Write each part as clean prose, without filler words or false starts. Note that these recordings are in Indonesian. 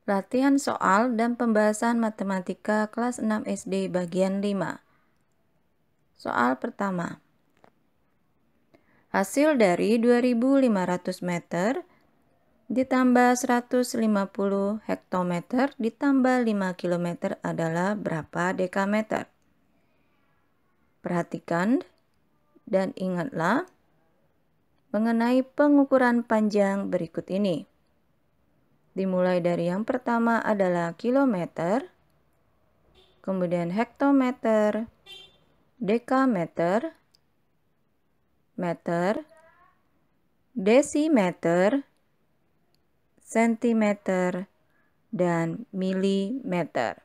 Latihan soal dan pembahasan matematika kelas 6 SD bagian 5. Soal pertama. Hasil dari 2.500 meter ditambah 150 hektometer ditambah 5 km adalah berapa dekameter? Perhatikan dan ingatlah mengenai pengukuran panjang berikut ini. Dimulai dari yang pertama adalah kilometer, kemudian hektometer, dekameter, meter, desimeter, sentimeter, dan milimeter.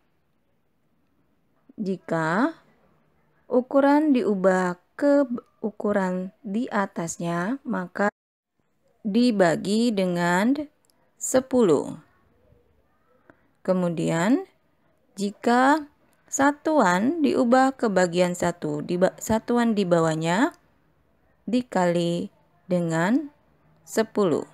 Jika ukuran diubah ke ukuran di atasnya, maka dibagi dengan 10. Kemudian, jika satuan diubah ke bagian 1, satuan di bawahnya dikali dengan 10.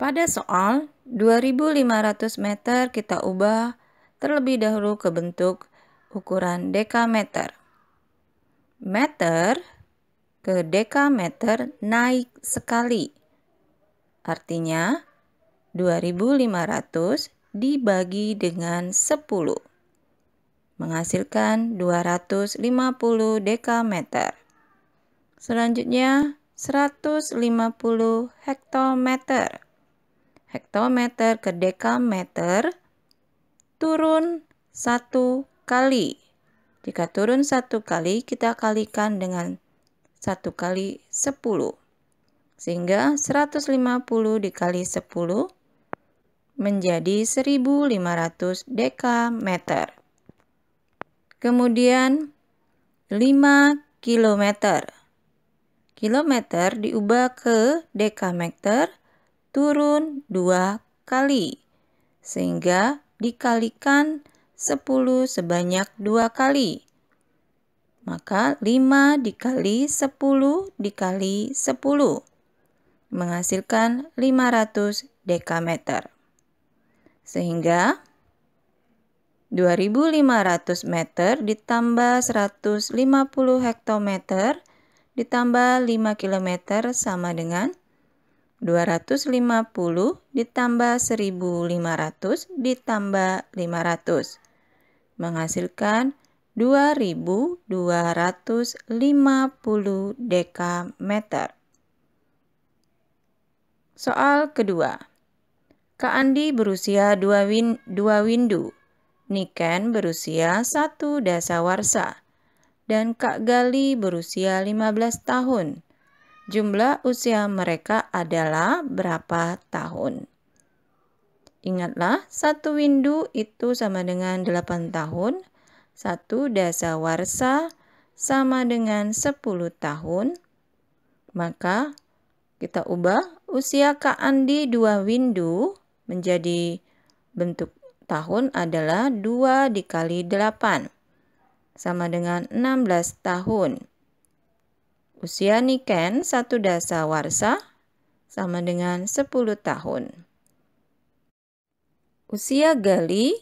Pada soal 2.500 meter kita ubah terlebih dahulu ke bentuk ukuran dekameter. Meter ke dekameter naik sekali. Artinya 2.500 dibagi dengan 10 menghasilkan 250 dekameter. Selanjutnya 150 hektometer. Hektometer ke dekameter turun 1 kali. Jika turun 1 kali, kita kalikan dengan 1 kali 10. Sehingga 150 dikali 10 menjadi 1.500 dekameter. Kemudian 5 kilometer. Kilometer diubah ke dekameter turun 2 kali. Sehingga dikalikan 10 sebanyak 2 kali. Maka 5 dikali 10 dikali 10 menghasilkan 500 dekameter. Sehingga 2.500 meter ditambah 150 hektometer ditambah 5 km sama dengan 250 ditambah 1.500 ditambah 500 menghasilkan 2.250 dekameter. Soal kedua. Kak Andi berusia 2 windu, Niken berusia 1 dasawarsa, dan Kak Gali berusia 15 tahun. Jumlah usia mereka adalah berapa tahun? Ingatlah, 1 windu itu sama dengan 8 tahun, 1 dasawarsa sama dengan 10 tahun. Maka kita ubah usia Kak Andi 2 windu menjadi bentuk tahun adalah 2 dikali 8 sama dengan 16 tahun. Usia Niken 1 dasawarsa sama dengan 10 tahun. Usia Gali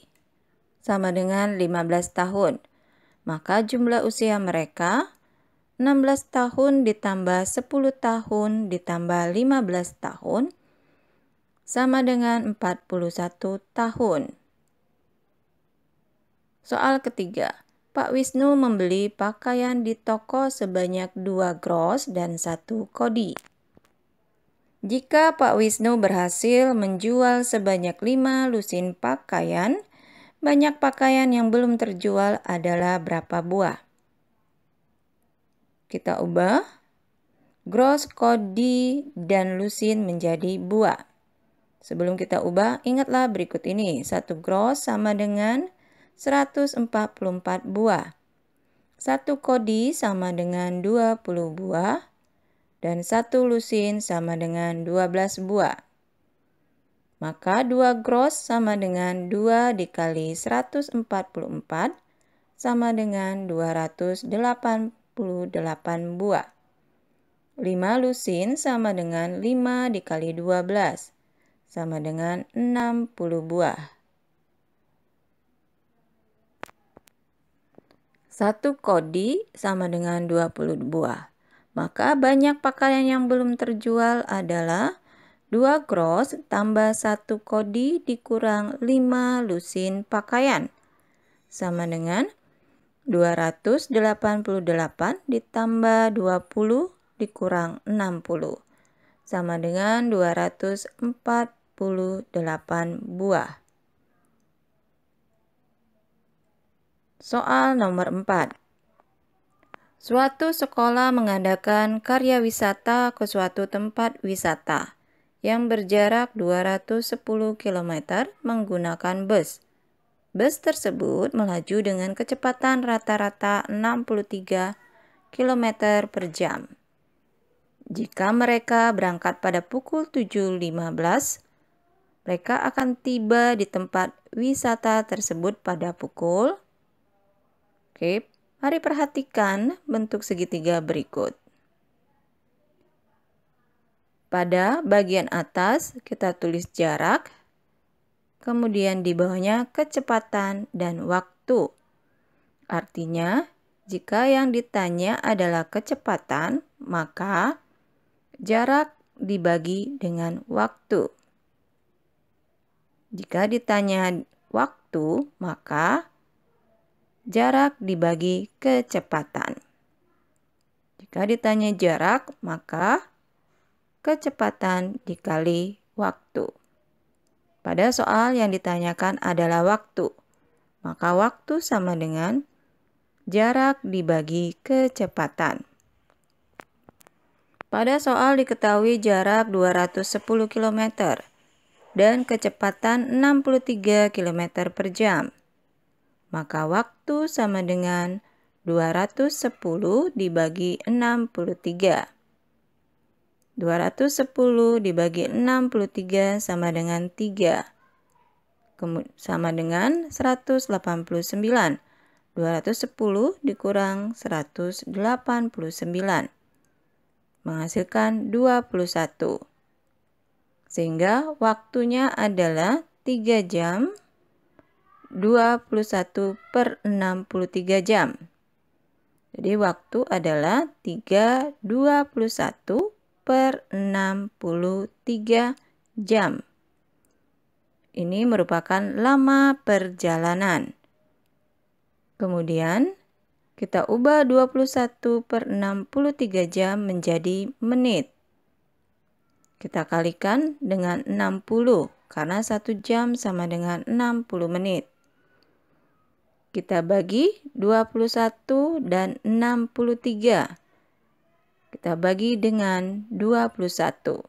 sama dengan 15 tahun. Maka jumlah usia mereka 16 tahun ditambah 10 tahun ditambah 15 tahun sama dengan 41 tahun. Soal ketiga. Pak Wisnu membeli pakaian di toko sebanyak 2 gros dan 1 kodi. Jika Pak Wisnu berhasil menjual sebanyak 5 lusin pakaian, banyak pakaian yang belum terjual adalah berapa buah? Kita ubah gros, kodi, dan lusin menjadi buah. Sebelum kita ubah, ingatlah berikut ini. 1 gros sama dengan 144 buah. 1 kodi sama dengan 20 buah. Dan 1 lusin sama dengan 12 buah. Maka 2 gros sama dengan 2 dikali 144 sama dengan 288 buah. 5 lusin sama dengan 5 dikali 12 sama dengan 60 buah. 1 kodi sama dengan 20 buah. Maka banyak pakaian yang belum terjual adalah 2 gross tambah 1 kodi dikurang 5 lusin pakaian. Sama dengan 288 ditambah 20 dikurang 60. Sama dengan 248 buah. Soal nomor 4. Suatu sekolah mengadakan karya wisata ke suatu tempat wisata yang berjarak 210 km menggunakan bus. Bus tersebut melaju dengan kecepatan rata-rata 63 km per jam. Jika mereka berangkat pada pukul 7.15, mereka akan tiba di tempat wisata tersebut pada pukul. Mari perhatikan bentuk segitiga berikut. Pada bagian atas kita tulis jarak, kemudian di bawahnya kecepatan dan waktu. Artinya, jika yang ditanya adalah kecepatan, maka jarak dibagi dengan waktu. Jika ditanya waktu, maka jarak dibagi kecepatan. Jika ditanya jarak, maka kecepatan dikali waktu. Pada soal yang ditanyakan adalah waktu, maka waktu sama dengan jarak dibagi kecepatan. Pada soal diketahui jarak 210 km dan kecepatan 63 km per jam. Maka waktu sama dengan 210 dibagi 63. 210 dibagi 63 sama dengan 3. Sama dengan 189. 210 dikurang 189. Menghasilkan 21. Sehingga waktunya adalah 3 jam 21 per 63 jam. Jadi waktu adalah 3/21 per 63 jam. Ini merupakan lama perjalanan. Kemudian kita ubah 21 per 63 jam menjadi menit. Kita kalikan dengan 60 karena 1 jam sama dengan 60 menit. Kita bagi 21 dan 63. Kita bagi dengan 21.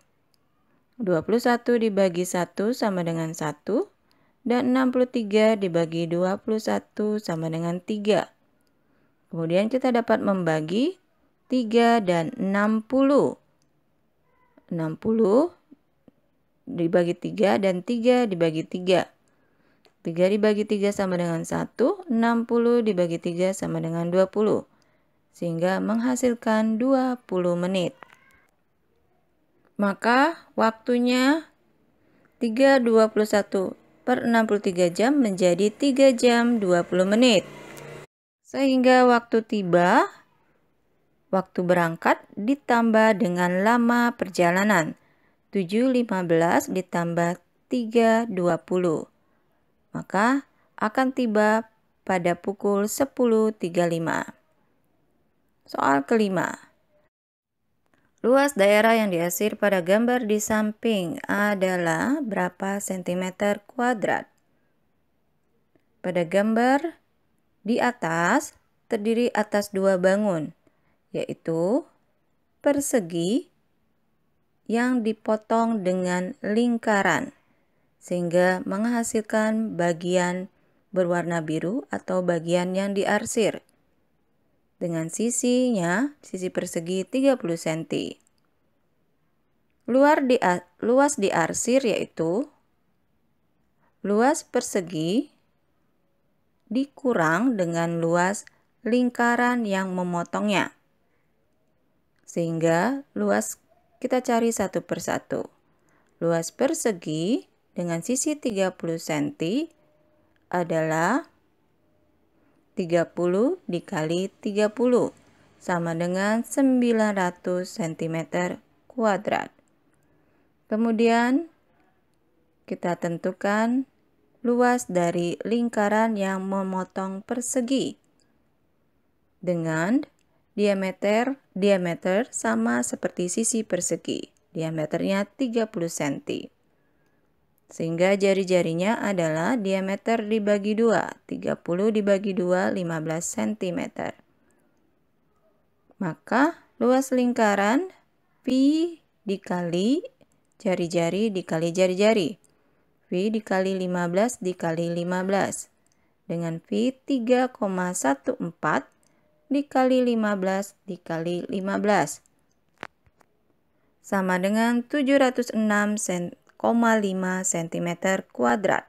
21 dibagi 1 sama dengan 1. Dan 63 dibagi 21 sama dengan 3. Kemudian kita dapat membagi 3 dan 60. 60 dibagi 3 dan 3 dibagi 3. 3 dibagi 3 sama dengan 1, 60 dibagi 3 sama dengan 20. Sehingga menghasilkan 20 menit. Maka waktunya 3/21 per 63 jam menjadi 3 jam 20 menit. Sehingga waktu tiba, waktu berangkat ditambah dengan lama perjalanan. 7.15 ditambah 3.20. Maka akan tiba pada pukul 10.35. Soal kelima. Luas daerah yang diarsir pada gambar di samping adalah berapa sentimeter kuadrat? Pada gambar di atas terdiri atas 2 bangun, yaitu persegi yang dipotong dengan lingkaran, sehingga menghasilkan bagian berwarna biru atau bagian yang diarsir. Dengan sisinya, sisi persegi 30 cm. Luas diarsir yaitu luas persegi dikurang dengan luas lingkaran yang memotongnya. Sehingga luas kita cari satu persatu. luas persegi dengan sisi 30 cm adalah 30 dikali 30 sama dengan 900 cm kuadrat. Kemudian kita tentukan luas dari lingkaran yang memotong persegi dengan diameter sama seperti sisi persegi. Diameternya 30 cm. Sehingga jari-jarinya adalah diameter dibagi 2. 30 dibagi 2, 15 cm. Maka luas lingkaran pi dikali jari-jari dikali jari-jari. Pi dikali 15 dikali 15. Dengan pi 3,14 dikali 15 dikali 15. Sama dengan 706,5 cm kuadrat.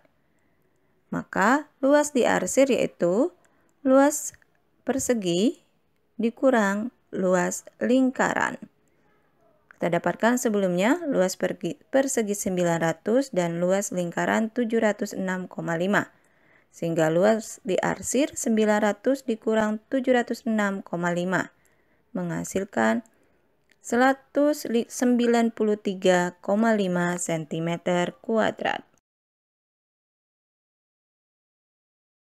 Maka luas diarsir yaitu luas persegi dikurang luas lingkaran. Kita dapatkan sebelumnya luas persegi 900 dan luas lingkaran 706,5. Sehingga luas diarsir 900 dikurang 706,5 menghasilkan 193,5 cm kuadrat.